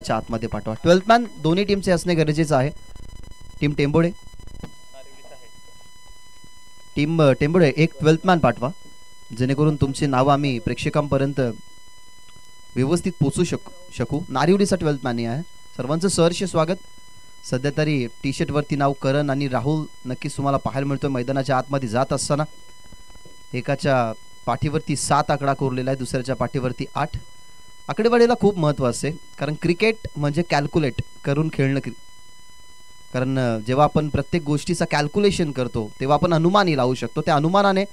मैदानाच्या आतमध्ये पाठवा. 12th मॅन दोन्ही टीमचे असणे गरजेचं आहे. टीम टेंबोडे एक 12th मॅन पाठवा, जेणेकरून तुमची नावं आम्ही प्रेक्षकांपर्यंत व्यवस्थित पोचू शकू. नारिवलीचा 12th मॅन आहे. सर्वांचं सहर्ष स्वागत. सध्या तरी टी शर्ट वरती नाव करण आणि राहुल नक्कीच तुम्हाला पाहायला मिळतोय मैदानाच्या आतमध्ये जात असताना. एकाच्या पाठीवरती 7 आकडा कोरलेला आहे, दुसऱ्याच्या पाठीवरती 8. आकडेवारीला खूप महत्त्व असते, कारण क्रिकेट म्हणजे कॅल्क्युलेट करून खेळणं. कारण जेव्हा आपण प्रत्येक गोष्टीचा कॅल्क्युलेशन करतो तेव्हा आपण अनुमानही लावू शकतो. त्या अनुमानाने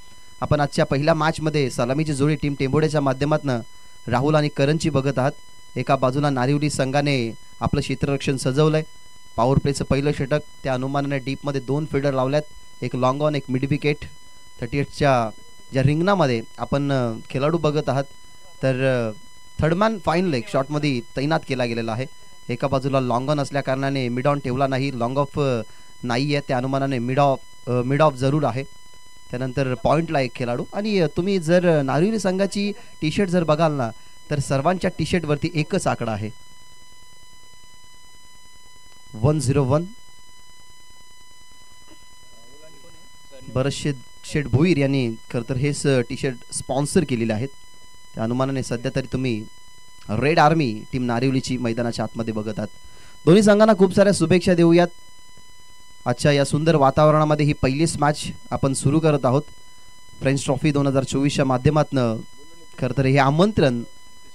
आपण आजच्या पहिल्या मॅचमध्ये सलामीची जोडी टीम टेंबोडेच्या माध्यमातून राहुल आणि करणची बघत आहात. एका बाजूला नारिवली संघाने आपलं क्षेत्ररक्षण सजवलंय. पॉवर प्लेचं पहिलं षटक, त्या अनुमानाने डीपमध्ये 2 फिल्डर लावल्यात, एक लॉंग ऑन, एक मिड विकेट. 38च्या ज्या रिंगणामध्ये आपण खेळाडू बघत आहात, तर थर्ड मॅन फाईन लेग शॉटमध्ये तैनात केला गेलेला आहे. एका बाजूला लॉंग ऑन असल्या कारणाने मिड ऑन ठेवला नाही, लॉंग ऑफ नाही आहे, त्या अनुमानाने मिड ऑफ जरूर आहे. त्यानंतर पॉईंटला एक खेळाडू. आणि तुम्ही जर नारिवली संघाची टी शर्ट जर बघाल ना, तर सर्वांच्या टी शर्टवरती एकच आकडा आहे, 101. बरेचसे शेठ भोईर यांनी खरं तर हेच टी शर्ट स्पॉन्सर केलेले आहेत. त्या अनुमानाने सध्या तरी तुम्ही रेड आर्मी टीम नारिवलीची मैदानाच्या आतमध्ये बघत आहात. दोन्ही संघांना खूप साऱ्या शुभेच्छा देऊयात. आजच्या या सुंदर वातावरणामध्ये ही पहिलीच मॅच आपण सुरू करत आहोत. फ्रेंच ट्रॉफी 2024च्या माध्यमातून खरं तर हे आमंत्रण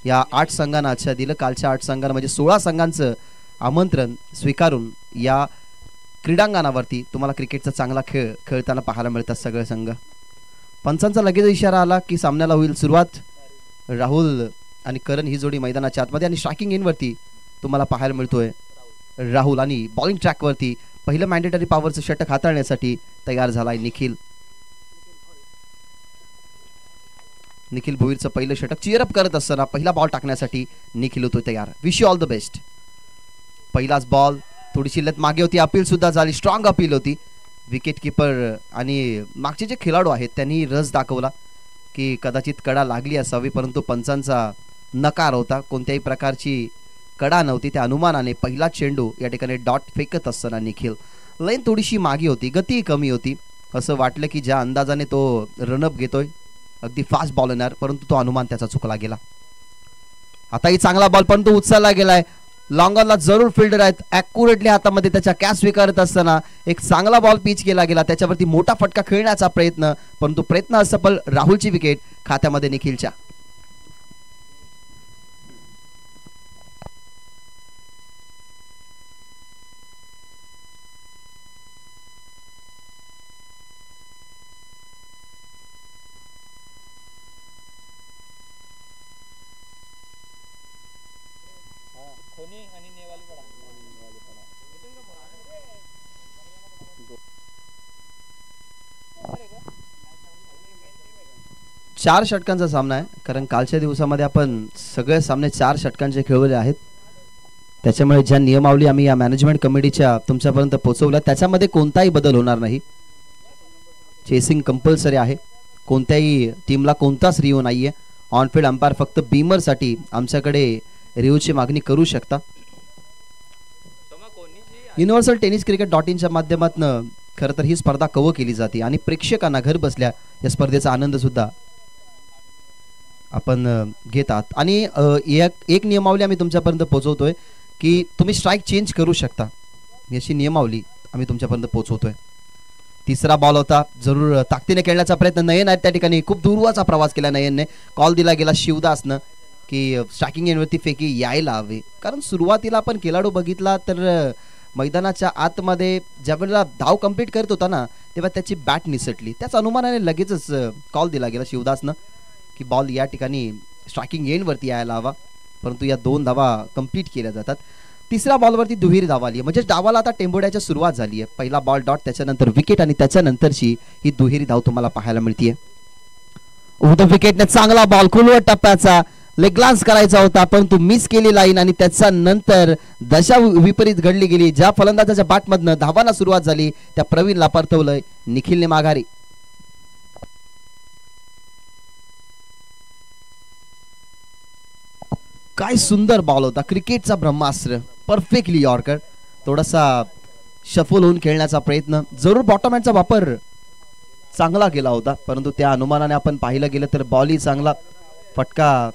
या 8 संघांना आजच्या दिलं. कालच्या 8 संघांना म्हणजे 16 संघांचं आमंत्रण स्वीकारून या क्रीडांगणावरती तुम्हाला क्रिकेटचा चांगला खेळ खेळताना पाहायला मिळतात सगळे संघ. पंचांचा लगेच इशारा आला की सामन्याला होईल सुरुवात. राहुल आणि करण ही जोडी मैदानाच्या आतमध्ये, आणि स्ट्रायकिंग एंडवरती तुम्हाला पाहायला मिळतोय राहुल, आणि बॉलिंग ट्रॅकवरती पहिलं मॅन्डेटरी पॉवरचं षटक हाताळण्यासाठी तयार झालाय निखिल. निखिल भोईरचं पहिलं षटक चीअरअप करत असताना पहिला बॉल टाकण्यासाठी निखिल होतो तयार. Wish you all the best. पहिलाच बॉल, थोडीशी लत मागे होती, अपील सुद्धा झाली, स्ट्रॉंग अपील होती. विकेट किपर आणि मागचे जे खेळाडू आहेत त्यांनी रस दाखवला की कदाचित कडा लागली असावी, परंतु पंचांचा नकार होता. कोणत्याही प्रकारची कडा नव्हती. त्या अनुमानाने पहिला चेंडू या ठिकाणी डॉट फेकत असताना निखिल, लाईन थोडीशी मागे होती, गती कमी होती, असं वाटलं की ज्या अंदाजाने तो रनअप घेतोय अगदी फास्ट बॉल येणार, परंतु तो अनुमान त्याचा चुकला गेला. आताही चांगला बॉल, परंतु उचलला गेलाय. लॉंग ऑनला जरूर फिल्डर आहेत, ॲक्युरेटली हातामध्ये त्याच्या कॅच स्वीकारत असताना एक चांगला बॉल पिच केला गेला, त्याच्यावरती मोठा फटका खेळण्याचा प्रयत्न, परंतु प्रयत्न असफल. राहुलची विकेट खात्यामध्ये निखिलच्या. चार षटकांचा सामना आहे, कारण कालच्या दिवसामध्ये आपण सगळे सामने 4 षटकांचे खेळवले आहेत. त्याच्यामुळे ज्या नियमावली आम्ही या मॅनेजमेंट कमिटीच्या तुमच्यापर्यंत पोहोचवल्या त्याच्यामध्ये कोणताही बदल होणार नाही. चेसिंग कंपल्सरी आहे, कोणत्याही टीमला कोणताच रिव्ह्यू नाही आहे. ऑनफिल्ड अंपायर फक्त बीमरसाठी आमच्याकडे रिव्ह्यूची मागणी करू शकता. युनिव्हर्सल टेनिस क्रिकेट.in माध्यमातून खरं तर ही स्पर्धा कव्हर केली जाते आणि प्रेक्षकांना घर बसल्या या स्पर्धेचा आनंद सुद्धा आपण घेतात. आणि एक नियमावली आम्ही तुमच्यापर्यंत पोहोचवतोय की तुम्ही स्ट्राईक चेंज करू शकता, याची नियमावली आम्ही तुमच्यापर्यंत पोहोचवतोय. तिसरा बॉल होता, जरूर ताकदीने खेळण्याचा प्रयत्न. नयन आहेत त्या ठिकाणी, खूप दूरवाचा प्रवास केला नयनने. कॉल दिला गेला शिवदासनं की स्ट्रायकिंग एंडवरती फेकी यायला हवे, कारण सुरुवातीला आपण खेळाडू बघितला तर मैदानाच्या आतमध्ये ज्यावेळेला धाव कंप्लीट करत होता ना तेव्हा त्याची बॅट निसटली. त्याच अनुमानाने लगेचच कॉल दिला गेला शिवदासनं की बॉल या ठिकाणी स्ट्रायकिंग एंडवरती यायला हवा, परंतु या 2 धावा कंप्लीट केल्या जातात. तिसऱ्या बॉलवरती दुहेरी धाव आली, म्हणजे डावाला आता टेंबोड्याची सुरुवात झाली आहे. पहिला बॉल डॉट, त्याच्यानंतर विकेट, आणि त्याच्यानंतरची ही दुहेरी धाव तुम्हाला पाहायला मिळते. विकेटने चांगला बॉल खुलवट टप्प्याचा लेग ग्लान्स करायचा होता, परंतु मिस केली लाईन, आणि त्याच्यानंतर दशा विपरीत घडली गेली. ज्या फलंदाजाच्या बॅटमधनं धावांना सुरुवात झाली त्या प्रवीणला परतवलंय निखिलने माघारी. काय सुंदर बॉल होता, क्रिकेटचा ब्रह्मास्त्र, परफेक्टली यॉर्कर. थोडासा शफल होऊन खेळण्याचा प्रयत्न, जरूर बॉटम हँडचा वापर चांगला केला होता, परंतु त्या अनुमानाने आपण पाहिलं गेलं तर बॉलही चांगला, फटका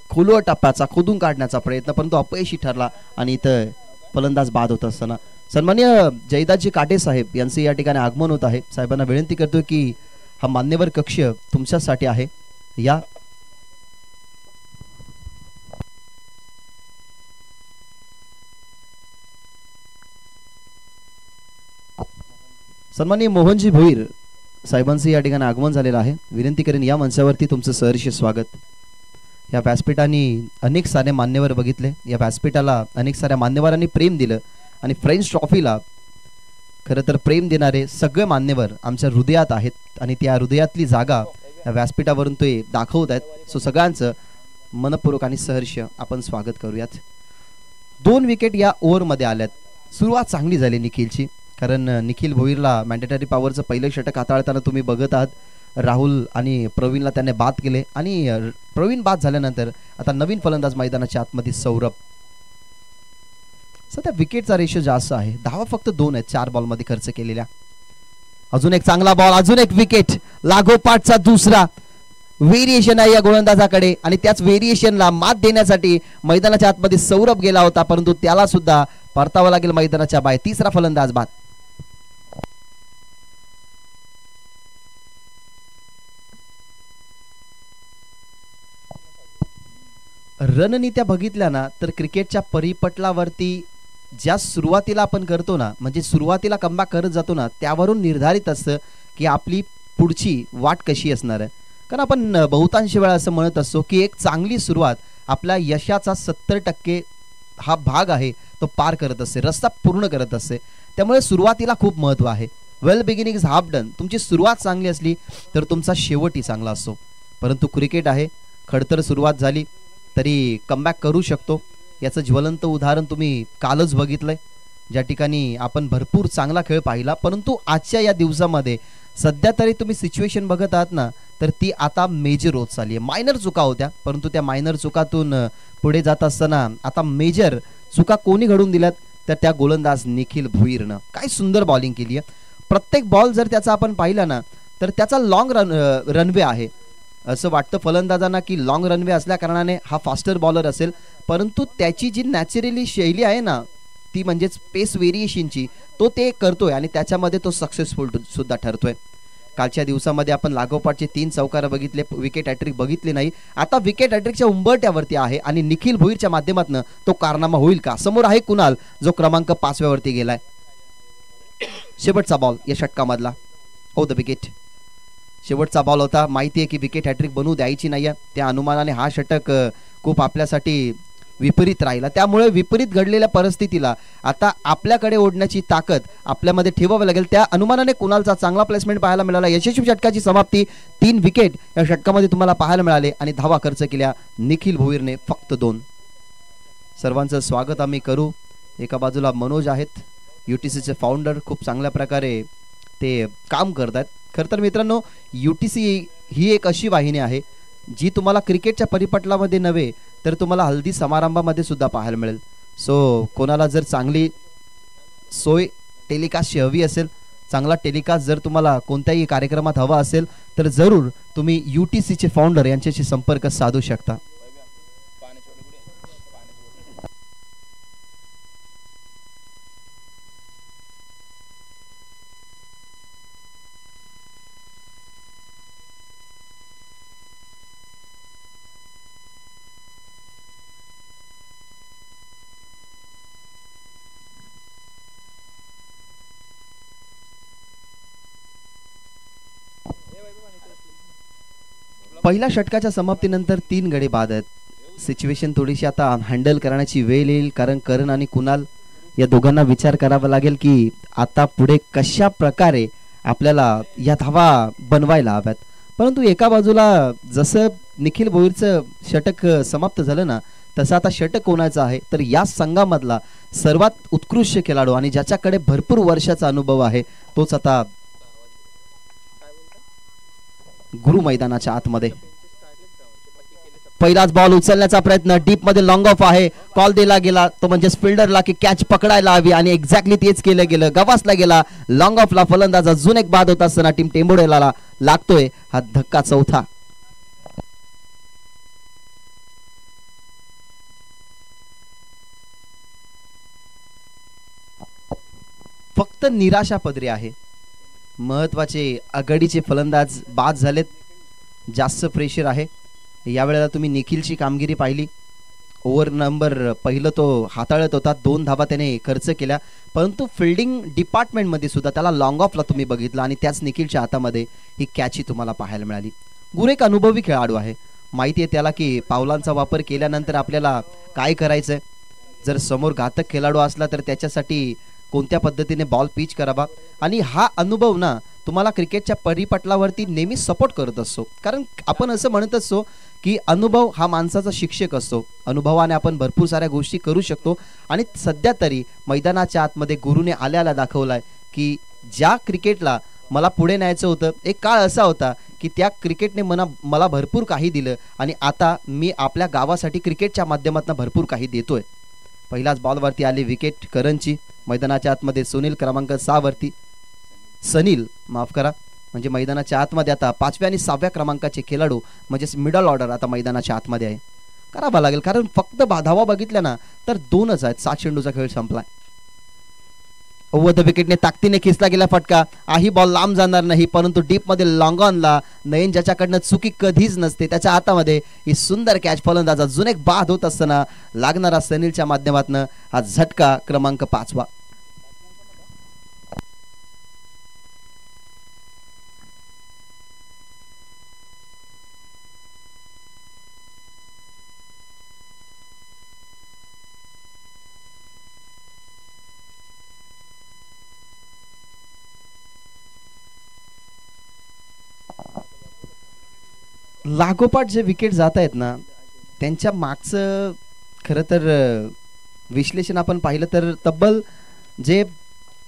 खोलवर टप्प्याचा खोदून काढण्याचा प्रयत्न, परंतु अपयशी ठरला आणि इथं फलंदाज बाद होत असताना सन्माननीय जयदासजी काटे साहेब यांचे या ठिकाणी आगमन होत आहे. साहेबांना विनंती करतोय की हा मान्यवर कक्ष तुमच्यासाठी आहे. या सन्माननीय मोहनजी भोईर साहेबांचे या ठिकाणी आगमन झालेलं आहे. विनंती करेन या मंचावरती तुमचं सहर्ष स्वागत. या व्यासपीठाने अनेक सारे मान्यवर बघितले, या व्यासपीठाला अनेक साऱ्या मान्यवरांनी प्रेम दिलं आणि फ्रेंच ट्रॉफीला खरं तर प्रेम देणारे सगळे मान्यवर आमच्या हृदयात आहेत आणि त्या हृदयातली जागा या व्यासपीठावरून ते दाखवत आहेत. सो सगळ्यांचं मनपूर्वक आणि सहर्ष आपण स्वागत करूयात. 2 विकेट या ओव्हरमध्ये आल्यात. सुरुवात चांगली झाली निखिलची, कारण निखिल भोईरला मॅन्डेटरी पॉवरचं पहिलं षटक हाताळताना तुम्ही बघत आहात. राहुल आणि प्रवीणला त्याने बाद केले आणि प्रवीण बाद झाल्यानंतर आता नवीन फलंदाज मैदानाच्या आतमध्ये सौरभ. सध्या विकेटचा रेशो जास्त आहे, धावा फक्त 2 आहेत 4 बॉलमध्ये खर्च केलेल्या. अजून एक चांगला बॉल, अजून एक विकेट, लागोपाठचा दुसरा. व्हेरिएशन आहे या गोलंदाजाकडे आणि त्याच व्हेरिएशनला मात देण्यासाठी मैदानाच्या आतमध्ये सौरभ गेला होता, परंतु त्याला सुद्धा परतावं लागेल मैदानाच्या बाहेर. तिसरा फलंदाज बाद. रणनीत्या बघितल्या ना तर क्रिकेटच्या परिपटलावरती ज्या सुरुवातीला आपण करतो ना, म्हणजे सुरुवातीला कमबॅक करत जातो ना, त्यावरून निर्धारित असतं की आपली पुढची वाट कशी असणार आहे. कारण आपण बहुतांश वेळा असं म्हणत असतो की एक चांगली सुरुवात आपल्या यशाचा 70% हा भाग आहे तो पार करत असते, रस्ता पूर्ण करत असते. त्यामुळे सुरुवातीला खूप महत्त्व आहे. वेल बिगिनिंग इज हाफ डन. तुमची सुरुवात चांगली असली तर तुमचा शेवटही चांगला असतो. परंतु क्रिकेट आहे, खडतर सुरुवात झाली तरी कमबॅक करू शकतो. याचं ज्वलंत उदाहरण तुम्ही कालच बघितलंय, ज्या ठिकाणी आपण भरपूर चांगला खेळ पाहिला. परंतु आजच्या या दिवसामध्ये सध्या तरी तुम्ही सिच्युएशन बघत आहात ना, तर ती आता मेजर होत चालली आहे. मायनर चुका होत्या, परंतु त्या मायनर चुकातून पुढे जात असताना आता मेजर चुका कोणी घडून दिल्यात तर त्या गोलंदाज निखिल भोईरनं काय सुंदर बॉलिंग केली आहे. प्रत्येक बॉल जर त्याचा आपण पाहिला ना तर त्याचा लॉंग रनवे आहे. असं वाटतं फलंदाजांना की लॉंग रनवे असल्या कारणाने हा फास्टर बॉलर असेल, परंतु त्याची जी नॅचरली शैली आहे ना ती म्हणजेच पेस व्हेरिएशनची, तो ते करतोय आणि त्याच्यामध्ये तो सक्सेसफुल सुद्धा ठरतोय. कालच्या दिवसामध्ये आपण लागोपाठचे 3 चौकार बघितले, विकेट हॅट्रिक बघितली नाही. आता विकेट हॅट्रिकच्या उंबरट्यावरती आहे आणि निखिल भोईरच्या माध्यमातून तो कारनामा होईल का? समोर आहे कुणाल जो क्रमांक 5 वरती गेलाय. शेवटचा बॉल या षटकामधला, ओ द विकेट. शेवटचा बॉल होता. माहिती आहे की विकेट हॅट्रिक बनवू द्यायची नाही आहे, त्या अनुमानाने हा षटक खूप आपल्यासाठी विपरीत राहिला. त्यामुळे विपरीत घडलेल्या परिस्थितीला आता आपल्याकडे ओढण्याची ताकद आपल्यामध्ये ठेवावी लागेल. त्या अनुमानाने कुणालचा चांगला प्लेसमेंट पाहायला मिळाला. यशस्वी षटकाची समाप्ती, 3 विकेट या षटकामध्ये तुम्हाला पाहायला मिळाले आणि धावा खर्च केल्या निखिल भोईरने फक्त 2. सर्वांचं स्वागत आम्ही करू. एका बाजूला मनोज आहेत, UTCचे फाउंडर, खूप चांगल्या प्रकारे ते काम करतात. खरं तर मित्रांनो, UTC ही एक अशी वाहिनी आहे जी तुम्हाला क्रिकेटच्या परिपटलामध्ये नव्हे तर तुम्हाला हल्दी समारंभामध्ये सुद्धा पाहायला मिळेल. सो कोणाला जर चांगली सोय टेलिकास्टची हवी असेल, चांगला टेलिकास्ट जर तुम्हाला कोणत्याही कार्यक्रमात हवा असेल तर जरूर तुम्ही UTCचे फाउंडर यांच्याशी संपर्क साधू शकता. पहिल्या षटकाच्या समाप्तीनंतर 3 गडी बाद आहेत. सिच्युएशन थोडीशी आता हँडल करण्याची वेळ येईल, कारण करण आणि कुणाल या दोघांना विचार करावा लागेल की आता पुढे कशा प्रकारे आपल्याला या धावा बनवायला हव्यात. परंतु एका बाजूला जसं निखिल भोईरचं षटक समाप्त झालं ना, तसं आता षटक कोणाचं आहे तर या संघामधला सर्वात उत्कृष्ट खेळाडू आणि ज्याच्याकडे भरपूर वर्षाचा अनुभव आहे तोच आता गुरु मैदानाच्या आतमध्ये. पहिलाच बॉल उचलण्याचा प्रयत्न, डीप मध्ये लॉंग ऑफ आहे, कॉल दिला गेला तो म्हणजे फिल्डरला की कॅच पकडायला हवी आणि एक्झॅक्टली तेच केलं गेलं, गवासला गेला लॉंग ऑफला. फलंदाज अजून एक बाद होत असताना टीम टेंभुडेला लागतोय हा धक्का चौथा. फक्त निराशा पदरी आहे. महत्वाचे आघाडीचे फलंदाज बाद झालेत, जास्त प्रेशर आहे. यावेळेला तुम्ही निखिलची कामगिरी पाहिली. ओव्हर नंबर पहिलं तो हाताळत होता, 2 धावा त्याने खर्च केल्या, परंतु फिल्डिंग डिपार्टमेंटमध्ये सुद्धा त्याला लॉंग ऑफला तुम्ही बघितलं आणि त्याच निखिलच्या हातामध्ये ही कॅची तुम्हाला पाहायला मिळाली. गुरु एक अनुभवी खेळाडू आहे, माहिती आहे त्याला की पावलांचा वापर केल्यानंतर आपल्याला काय करायचंय. जर समोर घातक खेळाडू असला तर त्याच्यासाठी कोणत्या पद्धतीने बॉल पिच करावा, आणि हा अनुभव ना तुम्हाला क्रिकेटच्या परिपटलावरती नेहमी सपोर्ट करत असतो. कारण आपण असं म्हणत असतो की अनुभव हा माणसाचा शिक्षक असतो. अनुभवाने आपण भरपूर साऱ्या गोष्टी करू शकतो. आणि सध्या तरी मैदानाच्या आतमध्ये गुरुने आल्याला दाखवलाय की ज्या क्रिकेटला मला पुढे न्यायचं होतं, एक काळ असा होता की त्या क्रिकेटने मला भरपूर काही दिलं आणि आता मी आपल्या गावासाठी क्रिकेटच्या माध्यमातून भरपूर काही देतोय. पहिलाच बॉलवरती आली विकेट करणची. मैदानाच्या आतमध्ये सुनील क्रमांक 6 वरती, सनील माफ करा, म्हणजे मैदानाच्या आतमध्ये आता 5व्या आणि 6व्या क्रमांकाचे खेळाडू म्हणजे मिडल ऑर्डर आता मैदानाच्या आतमध्ये आहे. करावा लागेल कारण फक्त धावा बघितल्या ना तर 2च आहेत. 7 चेंडूचा खेळ संपलाय. ओव्हर द विकेटने ताकदीने खेचला गेला फटका. आही बॉल लांब जाणार नाही, परंतु डीप मध्ये लॉंग ऑनला नयन ज्याच्याकडनं चुकी कधीच नसते त्याच्या हातामध्ये ही सुंदर कॅच. फलंदाज अजून एक बाद होत असताना लागणारा सनीलच्या माध्यमातून हा झटका क्रमांक 5वा. लागोपाठ जे विकेट जात आहेत ना त्यांच्या मागचं खरं तर विश्लेषण आपण पाहिलं तर तब्बल जे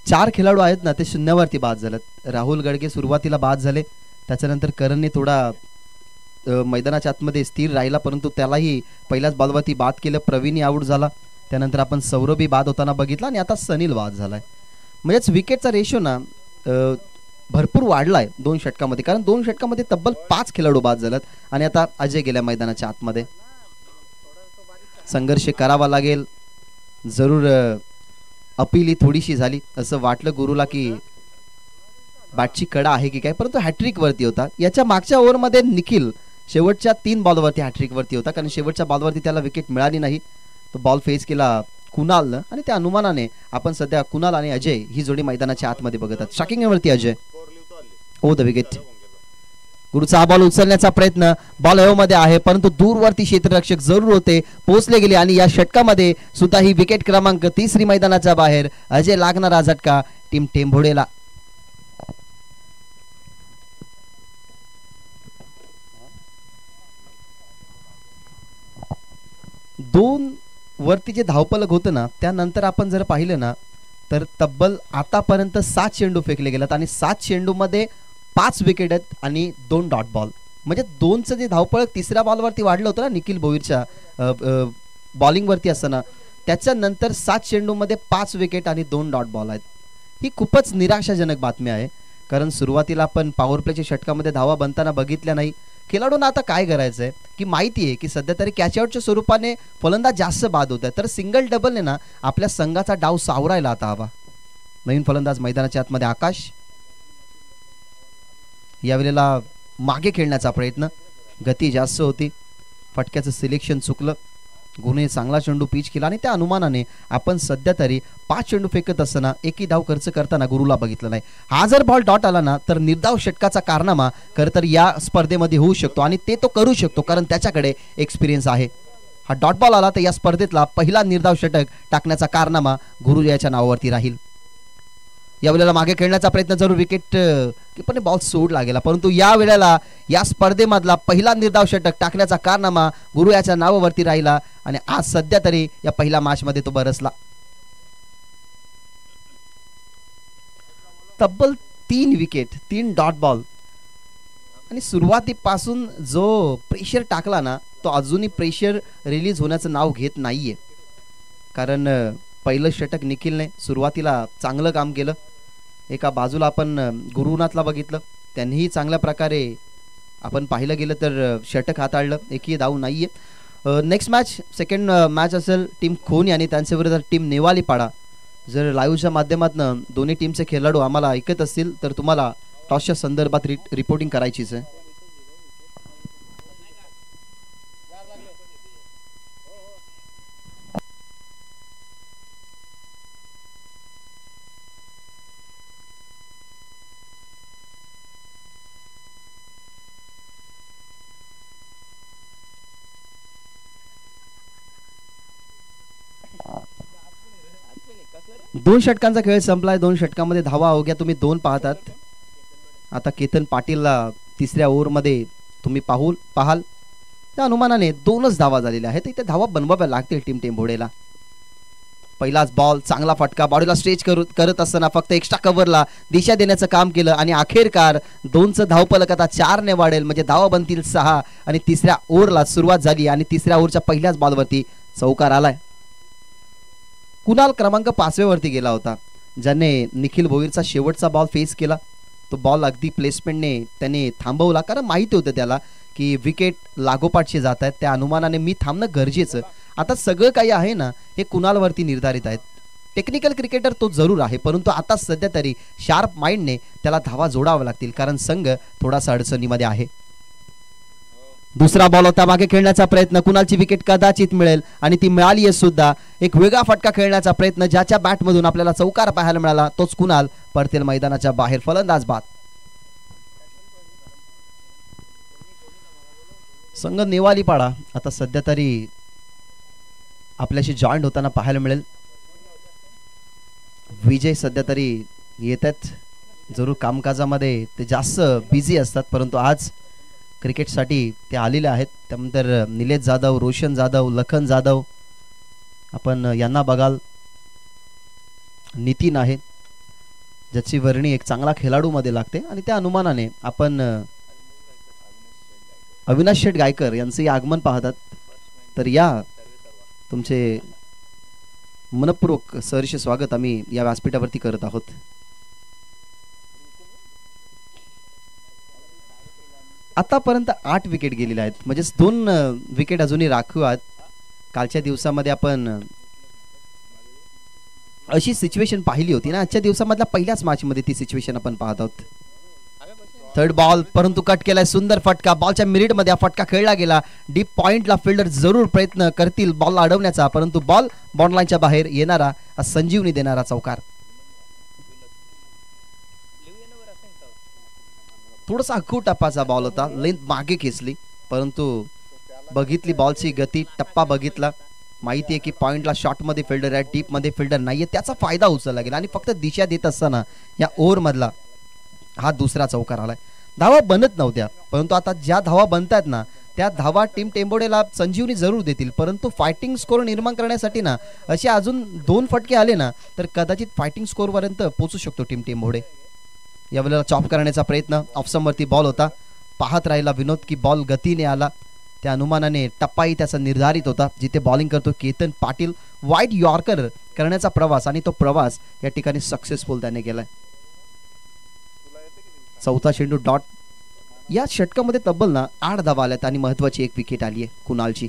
4 खेळाडू आहेत ना ते शून्यावरती बाद झालेत. राहुल गडगे सुरुवातीला बाद झाले, त्याच्यानंतर करणने थोडा मैदानाच्या आतमध्ये स्थिर राहिला, परंतु त्यालाही पहिल्याच बॉलवरती बाद केलं. प्रवीण आऊट झाला, त्यानंतर आपण सौरभी बाद होताना बघितला आणि आता सनील बाद झालाय. म्हणजेच विकेटचा रेशो ना भरपूर वाढलाय 2 षटकामध्ये, कारण 2 षटकामध्ये तब्बल 5 खेळाडू बाद झालेत आणि आता अजय गेल्या मैदानाच्या आतमध्ये. संघर्ष करावा लागेल जरूर. अपील ही थोडीशी झाली, असं वाटलं गुरुला की बॅटची कडा आहे की काय, परंतु हॅट्रिक वरती होता. याच्या मागच्या ओव्हरमध्ये निखिल शेवटच्या 3 बॉलवरती हॅट्रिक वरती होता, कारण शेवटच्या बॉलवरती त्याला विकेट मिळाली नाही. तो बॉल फेस केला कुणालनं आणि त्या अनुमानाने आपण सध्या कुणाल आणि अजय ही जोडी मैदानाच्या आतमध्ये बघत आहात. शॉकिंग वरती अजय ओ द विकेट. गुरुचा हा बॉल उचलण्याचा प्रयत्न, बॉल मध्ये आहे परंतु दूरवरती क्षेत्ररक्षक जरूर होते, पोहोचले गेले आणि या षटकामध्ये सुद्धा ही विकेट क्रमांक 3 मैदानाच्या बाहेर. अजय लागणारा झटका टीम टेंभुडेला. दोन वरती जे धावपलक होतं ना त्यानंतर आपण जर पाहिलं ना तर तब्बल आतापर्यंत 7 चेंडू फेकले गेलेत आणि 7 चेंडू मध्ये 5 विकेट आहेत आणि 2 डॉट बॉल. म्हणजे 2चं जे धावपळक 3ऱ्या बॉलवरती वाढलं होतं ना निखिल भोईरच्या बॉलिंगवरती असताना, त्याच्यानंतर 7 चेंडूमध्ये 5 विकेट आणि 2 डॉट बॉल आहेत. ही खूपच निराशाजनक बातमी आहे, कारण सुरुवातीला आपण पॉवर प्लेच्या षटकामध्ये धावा बनताना बघितल्या नाही. खेळाडूंना आता काय करायचंय की माहिती आहे की सध्या तरी कॅचआउटच्या स्वरूपाने फलंदाज जास्त बाद होत आहे, तर सिंगल डबलने ना आपल्या संघाचा डाव सावरायला आता हवा. नवीन फलंदाज मैदानाच्या आतमध्ये आकाश. यावेळेला मागे खेळण्याचा प्रयत्न, गती जास्त होती, फटक्याचं सिलेक्शन चुकलं. गुरुने चांगला चेंडू पिच केला आणि त्या अनुमानाने आपण सध्या तरी 5 चेंडू फेकत असताना एकही धाव खर्च करताना गुरुला बघितलं नाही. हा जर बॉल डॉट आला ना तर निर्धाव षटकाचा कारनामा खरं तर या स्पर्धेमध्ये होऊ शकतो आणि ते तो करू शकतो, कारण त्याच्याकडे एक्सपिरियन्स आहे. हा डॉट बॉल आला तर या स्पर्धेतला पहिला निर्धाव षटक टाकण्याचा कारनामा गुरु याच्या नावावरती राहील. यावेळेला मागे खेळण्याचा प्रयत्न जरूर, विकेट पण बॉल सोडला गेला, परंतु या वेळेला या स्पर्धेमधला पहिला निर्धाव षटक टाकण्याचा कारनामा गुरु याच्या नावावरती राहिला आणि आज सध्या तरी या पहिल्या मॅच मध्ये तो बरसला. तब्बल 3 विकेट 3 डॉट बॉल आणि सुरुवातीपासून जो प्रेशर टाकला ना तो अजूनही प्रेशर रिलीज होण्याचं नाव घेत नाहीये. कारण पहिलं षटक निखिलने सुरुवातीला चांगलं काम केलं. एका बाजूला आपण गुरुनाथला बघितलं, त्यांनीही चांगल्या प्रकारे आपण पाहिलं गेलं तर षटक हाताळलं, एकही धाव नाहीये. नेक्स्ट मॅच सेकंड मॅच असेल टीम खोनी आणि त्यांच्या विरुद्ध टीम नेवालीपाडा. जर लाईव्हच्या माध्यमातून दोन्ही टीमचे खेळाडू आम्हाला ऐकत असतील तर तुम्हाला टॉसच्या संदर्भात रिपोर्टिंग करायचीच आहे. दोन षटकांचा खेळ संपलाय. दोन षटकामध्ये धावा अवघ्या तुम्ही 2 पाहतात. आता केतन पाटीलला तिसऱ्या ओव्हरमध्ये तुम्ही पाहाल त्या अनुमानाने 2च धावा झालेल्या आहेत. इथे धावा बनवाव्या लागतील टीम टेंभोडेला. पहिलाच बॉल चांगला फटका, बॉडीला स्ट्रेच करत असताना फक्त एक्स्ट्रा कव्हरला दिशा देण्याचं काम केलं आणि अखेरकार 2चं धावफलक आता 4ने वाढेल, म्हणजे धावा बनतील 6 आणि तिसऱ्या ओव्हरला सुरुवात झाली आणि तिसऱ्या ओव्हरच्या पहिल्याच बॉलवरती चौकार आलाय. कुणाल क्रमांक 5व्या वरती गेला होता, ज्याने निखिल भोईरचा शेवटचा बॉल फेस केला. तो बॉल अगदी प्लेसमेंटने त्याने थांबवला, कारण माहिती होतं त्याला की विकेट लागोपाठचे जात आहेत. त्या अनुमानाने मी थांबणं गरजेचं. आता सगळं काही आहे ना हे कुणालवरती निर्धारित आहेत. टेक्निकल क्रिकेटर तो जरूर आहे, परंतु आता सध्या तरी शार्प माइंडने त्याला धावा जोडाव्या लागतील, कारण संघ थोडासा अडचणीमध्ये आहे. दुसरा बॉल होता, मागे खेळण्याचा प्रयत्न, कुणालची विकेट कदाचित मिळेल आणि ती मिळाली आहे सुद्धा. एक वेगळा फटका खेळण्याचा प्रयत्न, ज्याच्या बॅटमधून आपल्याला चौकार पाहायला मिळाला तोच कुणाल परतेल मैदानाच्या बाहेर. फलंदाज बाद. संघ नेवालीपाडा आता सध्या तरी आपल्याशी जॉईंट होताना पाहायला मिळेल. विजय सध्या तरी येत आहेत. जरूर कामकाजामध्ये ते जास्त बिझी असतात, परंतु आज क्रिकेटसाठी ते आलेले आहेत. त्यानंतर निलेश जाधव, रोशन जाधव, लखन जाधव आपण यांना बघाल. नितीन आहे, ज्याची वर्णी एक चांगला खेळाडू मध्ये लागते आणि त्या अनुमानाने आपण अविनाश शेठ गायकर यांचे आगमन पाहतात. तर या तुमचे मनपूर्वक सहर्ष स्वागत आम्ही या व्यासपीठावरती करत आहोत. आतापर्यंत 8 विकेट गेलेल्या आहेत, म्हणजेच 2 विकेट अजूनही राखीव आहेत. कालच्या दिवसामध्ये आपण अशी सिच्युएशन पाहिली होती ना, आजच्या दिवसामधल्या पहिल्याच मॅच मध्ये ती सिच्युएशन आपण पाहत आहोत. थर्ड बॉल, परंतु कट केलाय. सुंदर फटका, बॉलच्या मिरिट मध्ये हा फटका खेळला गेला. डीप पॉइंटला फिल्डर जरूर प्रयत्न करतील बॉलला अडवण्याचा, परंतु बॉल बॉन्डलाईनच्या बाहेर येणारा, संजीवनी देणारा चौकार. थोडासा अखूटप्पाचा बॉल होता, लेंथ मागे खेचली, परंतु बघितली बॉलची गती, टप्पा बघितला. माहिती आहे की पॉइंटला शॉटमध्ये फिल्डर आहे, डीप मध्ये फिल्डर नाहीये, त्याचा फायदा उचलला गेला आणि फक्त दिशा देत असताना या ओव्हर मधला हा दुसरा चौकार आलाय. धावा बनत नव्हत्या, परंतु आता ज्या धावा बनतात ना त्या धावा टीम टेंबोडेला संजीवनी जरूर देतील, परंतु फायटिंग स्कोर निर्माण करण्यासाठी ना असे अजून 2 फटके आले ना तर कदाचित फायटिंग स्कोर पर्यंत पोहोचू शकतो टीम टेंबोडे. यावेळेला चॉप करण्याचा प्रयत्न, ऑफसमवरती बॉल होता. पाहत राहिला विनोद की बॉल गतीने आला. त्या अनुमानाने टप्पाही त्याचा निर्धारित होता. जिथे बॉलिंग करतो केतन पाटील, वाईट यॉर्कर करण्याचा प्रवास आणि तो प्रवास या ठिकाणी सक्सेसफुल त्याने केलाय. चौथा चेंडू डॉट. या षटकामध्ये तब्बल ना 8 धावा आल्यात आणि महत्वाची 1 विकेट आली आहे कुणालची.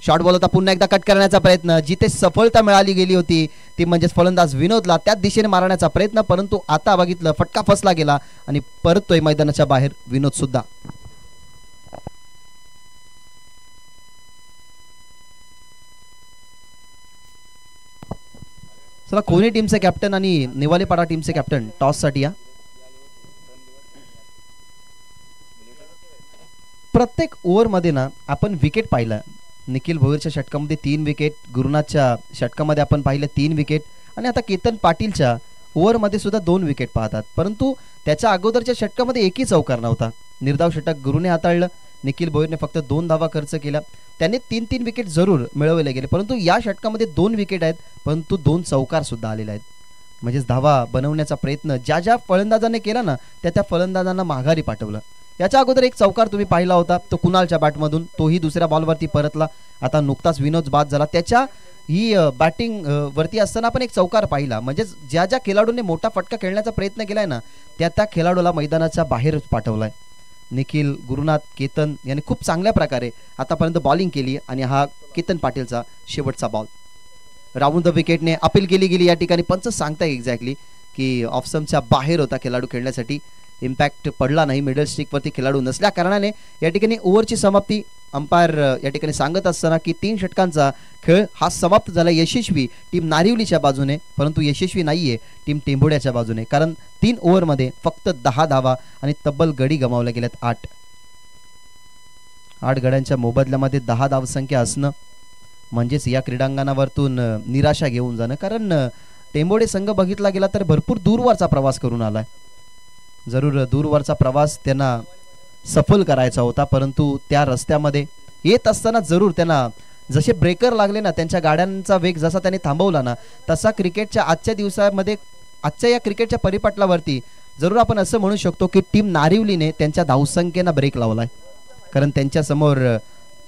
शॉर्ट बॉल होता, पुन्हा एकदा कट करण्याचा प्रयत्न, जिथे सफलता मिळाली गेली होती ती म्हणजे फलंदाज विनोदला त्याच दिशेने मारण्याचा प्रयत्न, परंतु आता बघितलं फटका फसला गेला आणि परततोय मैदानाच्या बाहेर विनोद सुद्धा. चला, कोणी टीमचे कॅप्टन आणि नेवालेपाडा टीमचे कॅप्टन टॉस साठी या. प्रत्येक ओव्हर मध्ये ना आपण विकेट पाहिलं. निखिल भोईरच्या षटकामध्ये 3 विकेट, गुरुनाथच्या षटकामध्ये आपण पाहिलं 3 विकेट आणि आता केतन पाटीलच्या ओव्हरमध्ये सुद्धा 2 विकेट पाहतात, परंतु त्याच्या अगोदरच्या षटकामध्ये एकही चौकार नव्हता. निर्धाव षटक गुरुने हाताळलं. निखिल भोईरने फक्त 2 धावा खर्च केला. त्याने 3-3 विकेट जरूर मिळवले गेले, परंतु या षटकामध्ये 2 विकेट आहेत, परंतु 2 चौकार सुद्धा आलेले आहेत. म्हणजेच धावा बनवण्याचा प्रयत्न ज्या ज्या फलंदाजाने केला ना त्या फलंदाजांना माघारी पाठवलं. याच्या अगोदर एक चौकार तुम्ही पाहिला होता तो कुणालच्या बॅटमधून, तोही दुसऱ्या बॉलवरती परतला. आता नुकताच विनोद बाद झाला, त्याच्या ही बॅटिंग वरती असताना आपण एक चौकार पाहिला. म्हणजे ज्या ज्या खेळाडूंनी मोठा फटका खेळण्याचा प्रयत्न केलाय ना, त्या त्या खेळाडूला मैदानाच्या बाहेर पाठवलाय. निखिल, गुरुनाथ, केतन यांनी खूप चांगल्या प्रकारे आतापर्यंत बॉलिंग केली आणि हा केतन पाटीलचा शेवटचा बॉल. राऊंड द विकेटने अपील केली गेली. या ठिकाणी पंच सांगताय एक्झॅक्टली की ऑफस्टम्पच्या बाहेर होता खेळाडू खेळण्यासाठी, इम्पॅक्ट पडला नाही. मिडल स्टिकवरती खेळाडू नसल्या कारणाने या ठिकाणी ओव्हरची समाप्ती अंपायर या ठिकाणी सांगत असताना की 3 षटकांचा खेळ हा समाप्त झाला यशस्वी टीम नारिवलीच्या बाजूने, परंतु यशस्वी नाहीये टीम टेंभोड्याच्या बाजूने, कारण 3 ओव्हरमध्ये फक्त 10 धावा आणि तब्बल गडी गमावल्या गेल्यात 8 गड्यांच्या मोबदल्यामध्ये 10 धावसंख्या असणं म्हणजेच या क्रीडांगणावरतून निराशा घेऊन जाणं. कारण टेंभोडे संघ बघितला गेला तर भरपूर दूरवरचा प्रवास करून आलाय. जरूर दूरवरचा प्रवास त्यांना सफल करायचा होता, परंतु त्या रस्त्यामध्ये येत असताना जरूर त्यांना जसे ब्रेकर लागले ना, त्यांच्या गाड्यांचा वेग जसा त्यांनी थांबवला ना, तसा क्रिकेटच्या आजच्या दिवसामध्ये आजच्या या क्रिकेटच्या परिपटलावरती जरूर आपण असं म्हणू शकतो की टीम नारिवलीने त्यांच्या धावसंख्येला ब्रेक लावलाय. कारण त्यांच्या समोर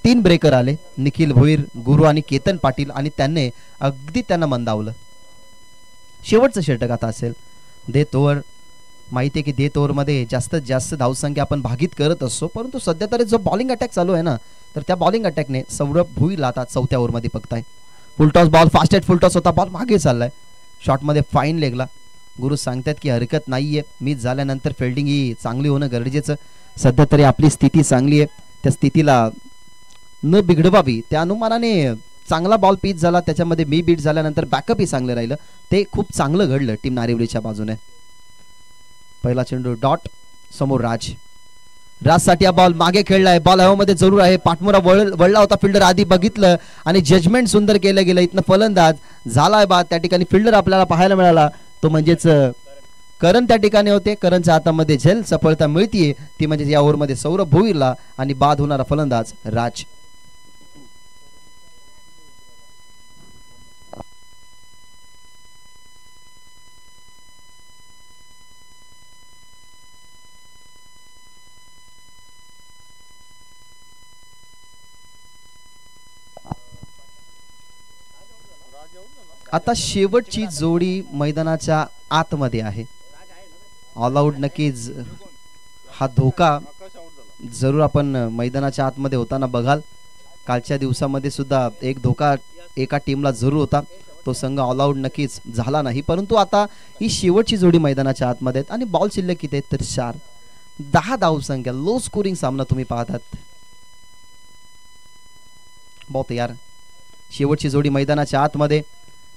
3 ब्रेकर आले, निखिल भोईर, गुरु आणि केतन पाटील, आणि त्यांना मंदावलं. शेवटचं षटक आता असेल डेथ ओव्हर. माहिती आहे की डेथ ओव्हरमध्ये जास्तीत जास्त धावसंख्या आपण भागीत करत असतो, परंतु सध्या तरी जो बॉलिंग अटॅक चालू आहे ना, तर त्या बॉलिंग अटॅकने सौरभ भुईला आता 4थ्या ओव्हरमध्ये बघताय. फुलटॉस बॉल, फास्ट फुल टॉस होता, बॉल मागे चाललाय, शॉटमध्ये फाईन लेगला. गुरु सांगतात की हरकत नाहीये, मिस झाल्यानंतर फिल्डिंग ही चांगली होणं गरजेचं. सध्या तरी आपली स्थिती चांगली आहे, त्या स्थितीला न बिघडवावी त्या अनुमानाने चांगला बॉल पिच झाला, त्याच्यामध्ये मी बीट झाल्यानंतर बॅकअपही चांगलं राहिलं, ते खूप चांगलं घडलं टीम नारिवलीच्या बाजूने. पहिला चेंडू डॉट, समोर राजसाठी हा बॉल मागे खेळलाय, बॉल हवेमध्ये जरूर आहे, पाठमोरा वळला होता, फिल्डर आधी बघितलं आणि जजमेंट सुंदर केलं गेलं. इथनं फलंदाज झालाय बाद, त्या ठिकाणी फिल्डर आपल्याला पाहायला मिळाला, तो म्हणजेच करण त्या ठिकाणी होते. करणच्या हातामध्ये झेल सफलता मिळतीये, ती म्हणजे या ओव्हरमध्ये सौरभ भोईरला, आणि बाद होणारा फलंदाज राज. आता शेवटची जोडी मैदानाच्या आतमध्ये आहे. ऑल आउट नक्कीच हा धोका जरूर आपण मैदानाच्या आतमध्ये होताना बघाल. कालच्या दिवसामध्ये सुद्धा एक धोका एका टीमला जरूर होता, तो संघ ऑल आउट नक्कीच झाला नाही. परंतु आता ही शेवटची जोडी मैदानाच्या आतमध्ये आहेत आणि बॉल शिल्लक किती आहेत तर 4. 10 धावसंख्या, लो स्कोरिंग सामना तुम्ही पाहतात. बहुत यार, शेवटची जोडी मैदानाच्या आतमध्ये.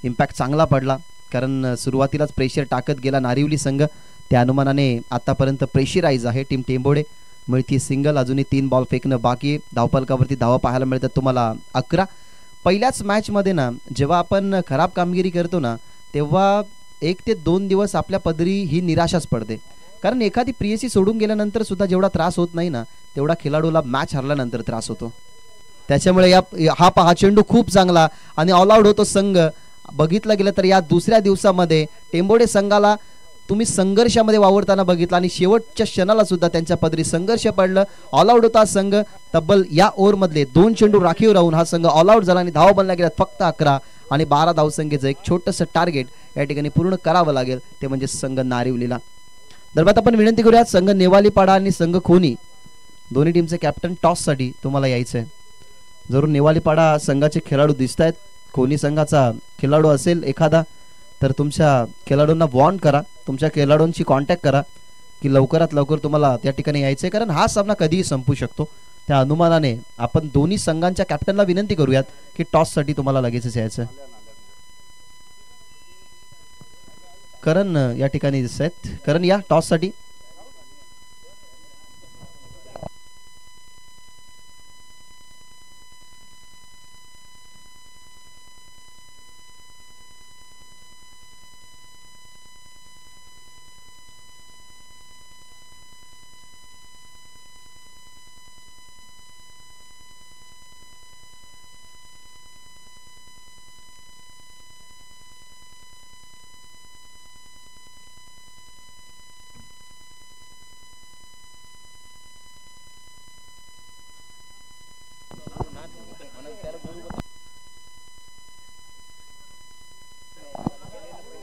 इम्पॅक्ट चांगला पडला, कारण सुरुवातीलाच प्रेशर टाकत गेला नारिवली संघ, त्या अनुमानाने आतापर्यंत प्रेशराईज आहे टीम टेंभोडे. मिळती सिंगल, अजूनही 3 बॉल फेकणं बाकी. धावफलकावरती धावा पाहायला मिळतात तुम्हाला 11. पहिल्याच मॅचमध्ये ना, जेव्हा आपण खराब कामगिरी करतो ना, तेव्हा 1 ते 2 दिवस आपल्या पदरी ही निराशाच पडते. कारण एखादी प्रियसी सोडून गेल्यानंतर सुद्धा जेवढा त्रास होत नाही ना, तेवढा खेळाडूला मॅच हरल्यानंतर त्रास होतो. त्याच्यामुळे हा चेंडू खूप चांगला आणि ऑल आउट होतो संघ. बघितलं गेलं तर या दुसऱ्या दिवसामध्ये टेंभोडे संघाला तुम्ही संघर्षामध्ये वावरताना बघितलं आणि शेवटच्या क्षणाला सुद्धा त्यांच्या पदरी संघर्ष पडलं. ऑल आउट होता संघ. तब्बल या ओव्हरमधले 2 चेंडू राखीव राहून हा संघ ऑल आउट झाला आणि धावा बनल्या गेल्यात फक्त 11 आणि 12 धावसंख्येचं एक छोटंसं टार्गेट या ठिकाणी पूर्ण करावं लागेल, ते म्हणजे संघ नारिवलीला. दरम्यान आपण विनंती करूया, संघ नेवालीपाडा आणि संघ खोनी दोन्ही टीमचे कॅप्टन टॉससाठी तुम्हाला यायचं आहे. जरूर नेवालीपाडा संघाचे खेळाडू दिसत आहेत, खोनी संघाचा खेळाडू असेल एखादा तर तुमच्या खेळाडूंना वॉर्न करा, तुमच्या खेळाडूंशी कॉन्टॅक्ट करा की लवकरात लवकर तुम्हाला त्या ठिकाणी यायचं आहे, कारण हा सामना कधीही संपू शकतो. त्या अनुमानाने आपण दोन्ही संघांच्या कॅप्टनला विनंती करूयात की टॉससाठी तुम्हाला लगेचच यायचं आहे. करण या ठिकाणी दिसत आहेत, करण या टॉससाठी.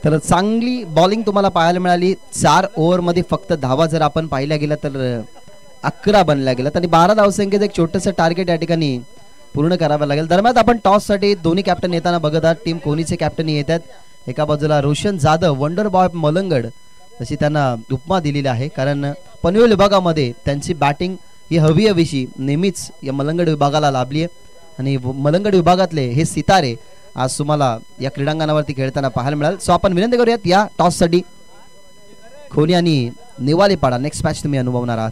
तर चांगली बॉलिंग तुम्हाला पाहायला मिळाली. 4 ओव्हरमध्ये फक्त धावा जर आपण पाहिल्या गेला तर 11 बनल्या गेल्यात आणि 12 धावसंख्येचं एक छोटंसं टार्गेट या ठिकाणी पूर्ण करावं लागेल. दरम्यान आपण टॉससाठी दोन्ही कॅप्टन येताना बघत आहात. टीम कोहलीचे कॅप्टन येतात. एका बाजूला रोशन जाधव वंडर बॉय मलंगड अशी त्यांना उपमा दिलेली आहे, कारण पनवेल विभागामध्ये त्यांची बॅटिंग ही हवी हवीशी नेहमीच या मलंगड विभागाला लाभली आहे आणि मलंगड विभागातले हे सितारे आज तुम्हाला या क्रीडांगणावरती खेळताना पाहायला मिळाल. सो आपण विनंती करूयात या टॉससाठी खोनी आणि नेवालेपाडा नेक्स्ट मॅच तुम्ही अनुभवणार आहात.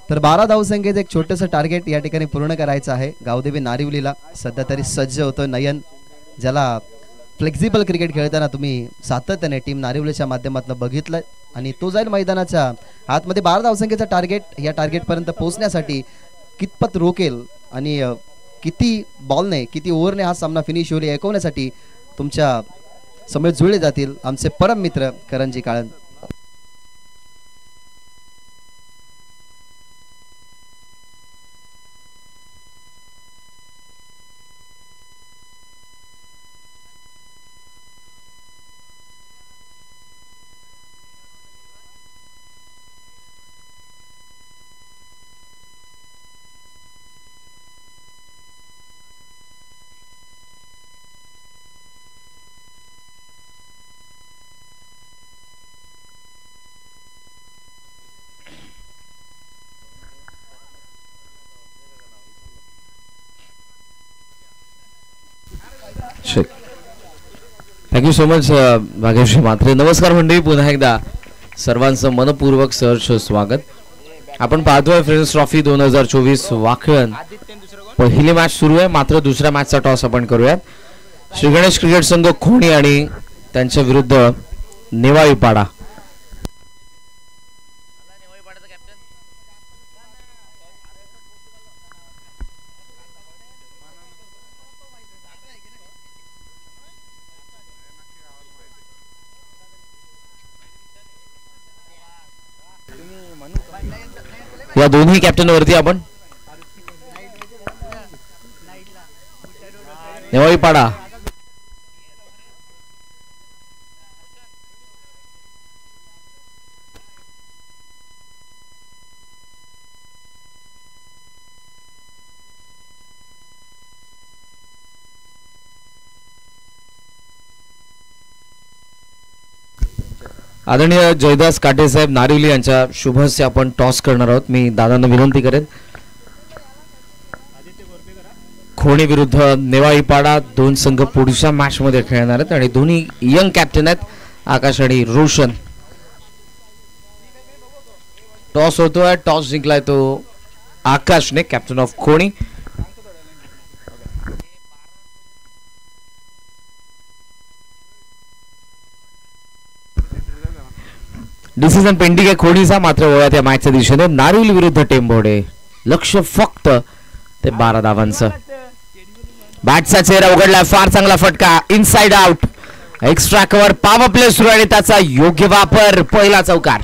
तर 12 धावसंख्येचं एक छोटंसं टार्गेट या ठिकाणी पूर्ण करायचं आहे. गावदेवी नारिवलीला सध्या तरी सज्ज होतो नयन, ज्याला फ्लेक्झिबल क्रिकेट खेळताना तुम्ही सातत्याने टीम नारिवलीच्या माध्यमातून बघितलं आणि तो जाईल मैदानाच्या आतमध्ये. 12 धावसंख्येचा टार्गेट या टार्गेटपर्यंत पोहोचण्यासाठी कितपत रोकेल आणि किती बॉलने किती ओव्हरने हा सामना फिनिश होईल ऐकवण्यासाठी तुमच्या समोर जुळले जातील आमचे परम मित्र करणजी काळन. Thank you so much Bhagyashree Mhatre. नमस्कार मंडळी, पुन्हा एकदा सर्वांचं मनपूर्वक सहर्ष स्वागत. आपण पाहतोय फ्रेंड्स ट्रॉफी 2024 वाखळण. पहिली मॅच सुरू आहे, मात्र दुसऱ्या मॅचचा टॉस आपण करूयात. श्री गणेश क्रिकेट संघ खोणी आणि त्यांच्या विरुद्ध नेवाळीपाडा. या दोन्ही कॅप्टन वरती आपण नेवाळीपाडा आदरणीय जयदास काटे साहेब नारिवली यांच्या शुभस्य आपण टॉस करणार आहोत. मी दादांना विनंती करेन. खोणी विरुद्ध नेवाळीपाडा दोन संघ पुढच्या मॅच मध्ये खेळणार आहेत आणि दोन्ही यंग कॅप्टन आहेत आकाश आणि रोशन. टॉस होतोय, टॉस जिंकलाय तो आकाशने, captain of Khoni. Decision pending आहे खोडीचा, मात्र वळत या मॅचच्या दिशेने. नारिवली विरुद्ध टेंभोडे, लक्ष फक्त ते 12 धावांचं. बॅटचा चेहरा उघडला, फार चांगला फटका, inside out. Extra cover, power play सुरू आणि त्याचा योग्य वापर, पहिला चौकार.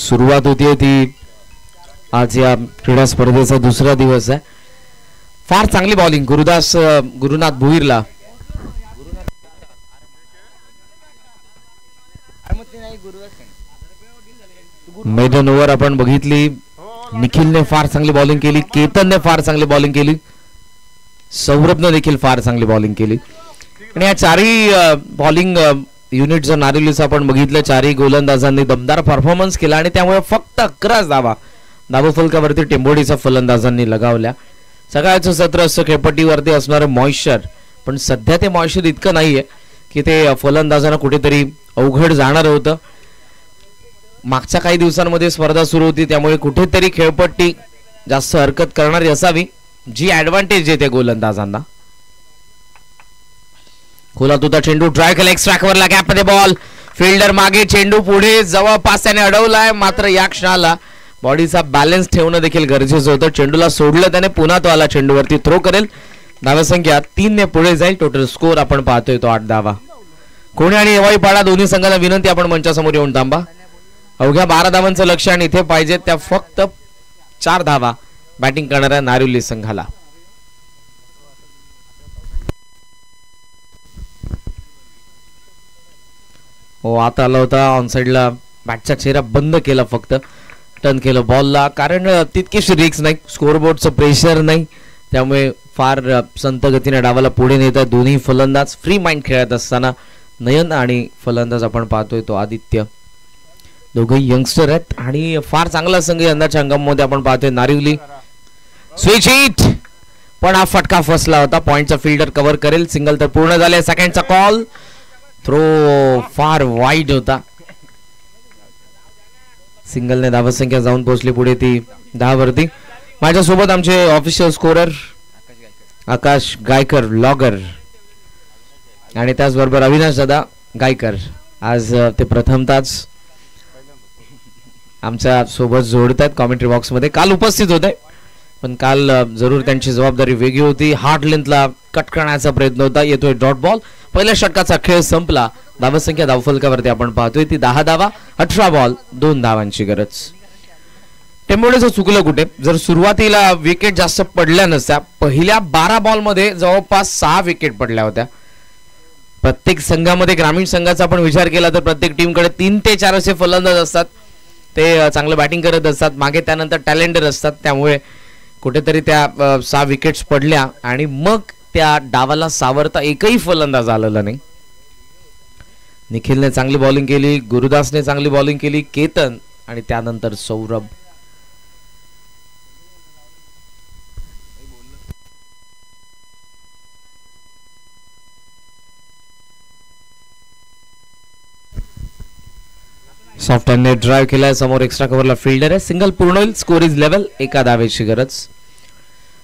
सुरुवात होती ती आज या क्रीडा स्पर्धेचा दुसरा दिवस आहे. फार चांगली बॉलिंग गुरुनाथ भुईरला. मेडन ओव्हर आपण बघितली. निखिलने फार चांगली बॉलिंग केली, केतनने फार चांगली बॉलिंग केली, सौरभने देखील फार चांगली बॉलिंग केली. आणि या चारही बॉलिंग युनिट जर नारिवलीचं आपण बघितलं, चारही गोलंदाजांनी दमदार परफॉर्मन्स केला आणि त्यामुळे फक्त 11 धावा फलकावरती टेंभोडीच्या फलंदाजांनी लगावल्या. सकाळचं सत्र असतं, खेळपट्टीवरती असणारं मॉइश्चर, पण सध्या ते मॉइश्चर इतकं नाहीये की ते फलंदाजांना कुठेतरी अवघड जाणार होतं. मागच्या काही दिवसांमध्ये स्पर्धा सुरू होती, त्यामुळे कुठेतरी खेळपट्टी जास्त हरकत करणारी असावी, जी ऍडव्हान्टेज येते गोलंदाजांना. खोलात होता चेंडू, ड्राय केला, एक्स्ट्रा कव्हरला, गॅपमध्ये बॉल, फिल्डर मागे, चेंडू पुढे, जवळपास त्याने अडवलाय, मात्र या क्षणाला बॉडीचा बॅलन्स ठेवणं देखील गरजेचं होतं. चेंडूला सोडलं त्याने, पुन्हा तो आला चेंडूवरती, थ्रो करेल. धावसंख्या 3 ने पुढे जाईल. टोटल स्कोर आपण पाहतोय तो 8 धावा. कोणी आणि एवाईपाडा दोन्ही संघांना विनंती, आपण मंचासमोर येऊन थांबा. अवघ्या 12 धावांचं लक्ष आणि इथे पाहिजे त्या फक्त 4 धावा बॅटिंग करणाऱ्या नारिवली संघाला. हो, आता आला होता ऑन साइडला, बॅटचा चेहरा बंद केला, फक्त टर्न केलं बॉलला, कारण तितकीशी रिक्स नाही, स्कोरबोर्डचं प्रेशर नाही, त्यामुळे फार संत गतीने डावाला पुढे नेतात दोन्ही फलंदाज. फ्री माइंड खेळत असताना नयन आणि फलंदाज आपण पाहतोय तो आदित्य, दोघंही यंगस्टर आहेत आणि फार चांगला संघ यंदाच्या हंगामामध्ये आपण पाहतोय नारिवली. स्विच हिट, पण हा फटका फसला होता. पॉइंटचा फिल्डर कव्हर करेल. सिंगल तर पूर्ण झाले. सेकंडचा कॉल, थ्रो फार वाईड होता. सिंगलने धावसंख्या जाऊन पोहोचली पुढे ती 10 वरती. माझ्यासोबत आमचे ऑफिशियल स्कोरर आकाश गायकर लॉगर आणि त्याचबरोबर अविनाश दादा गायकर. आज ते प्रथमताच आमच्या सोबत जोडतात कॉमेंट्री बॉक्स मध्ये. काल उपस्थित होते, पण काल जरूर त्यांची जबाबदारी वेगळी होती. हार्ड लेंथला कट करण्याचा प्रयत्न होता. येतोय डॉट बॉल. पहिल्या षटकाचा खेळ संपला. धावसंख्या धावफलकावरती आपण पाहतोय ती 10 धावा. 18 बॉल 2 धावांची गरज. टेंबोडेचं चुकलं कुठे? जर सुरुवातीला विकेट जास्त पडल्या नसत्या, पहिल्या 12 बॉल मध्ये जवळपास 6 विकेट पडल्या होत्या. प्रत्येक संघामध्ये, ग्रामीण संघाचा आपण विचार केला तर प्रत्येक टीमकडे 3 ते 4 असे फलंदाज असतात. ते चांगलं बॅटिंग करत असतात, मागे त्यानंतर टॅलेंटर असतात. त्यामुळे कुठेतरी त्या 6 विकेट्स पडल्या आणि मग त्या डावाला सावरता एकही फलंदाज आलेला नाही. निखिलने चांगली बॉलिंग केली, गुरुदासने चांगली बॉलिंग केली, केतन आणि त्यानंतर सौरभ. सॉफ्ट हँड ड्राईव्ह केलाय. समोर एक्स्ट्रा कव्हरला फिल्डर आहे. सिंगल पूर्ण होईल. Score is level. एका धावेची गरज.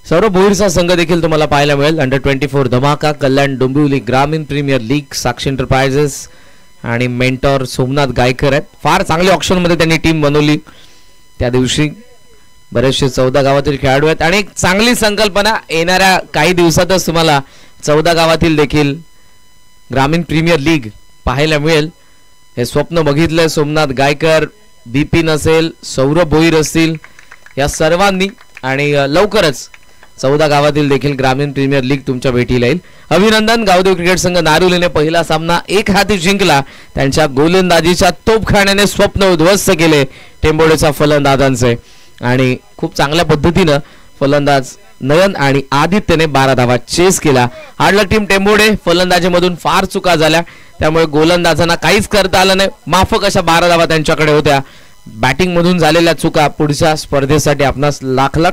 सौरभ भोईरचा संघ देखील तुम्हाला पाहायला मिळेल. अंडर 24 धमाका, कल्याण डोंबिवली, ग्रामीण प्रीमियर लीग, साक्षी एंटरप्राइजेस आणि मेंटॉर सोमनाथ गायकर आहेत. फार चांगली ऑप्शन मध्ये त्यांनी टीम बनवली त्या दिवशी. बरेचसे 14 गावातील खेळाडू आहेत आणि एक चांगली संकल्पना. येणाऱ्या काही दिवसातच तुम्हाला 14 गावातील देखील ग्रामीण प्रीमियर लीग पाहायला मिळेल. हे स्वप्न बघितलंय सोमनाथ गायकर, बिपिन असेल, सौरभ भोईर असतील, या सर्वांनी, आणि लवकरच 14 गावातील देखील ग्रामीण प्रीमियर लीग तुमच्या भेटीला येईल. अभिनंदन. गावदेव क्रिकेट संघ नारिवलीने पहिला सामना 1 हाती जिंकला. त्यांच्या गोलंदाजीच्या तोफखान्याने स्वप्न उद्ध्वस्त केले टेंबोडेच्या फलंदाजांचे आणि खूप चांगल्या पद्धतीनं फलंदाज नयन आणि आदित्यने 12 धावा चेस केला. हार्डलक टीम टेंबोडे. फलंदाजीमधून फार चुका झाल्या, त्यामुळे गोलंदाजांना काहीच करता आलं नाही. माफक अशा 12 धावा त्यांच्याकडे होत्या. बॅटिंग मधून झालेल्या चुका पुढच्या स्पर्धेसाठी आपणास लाख लाख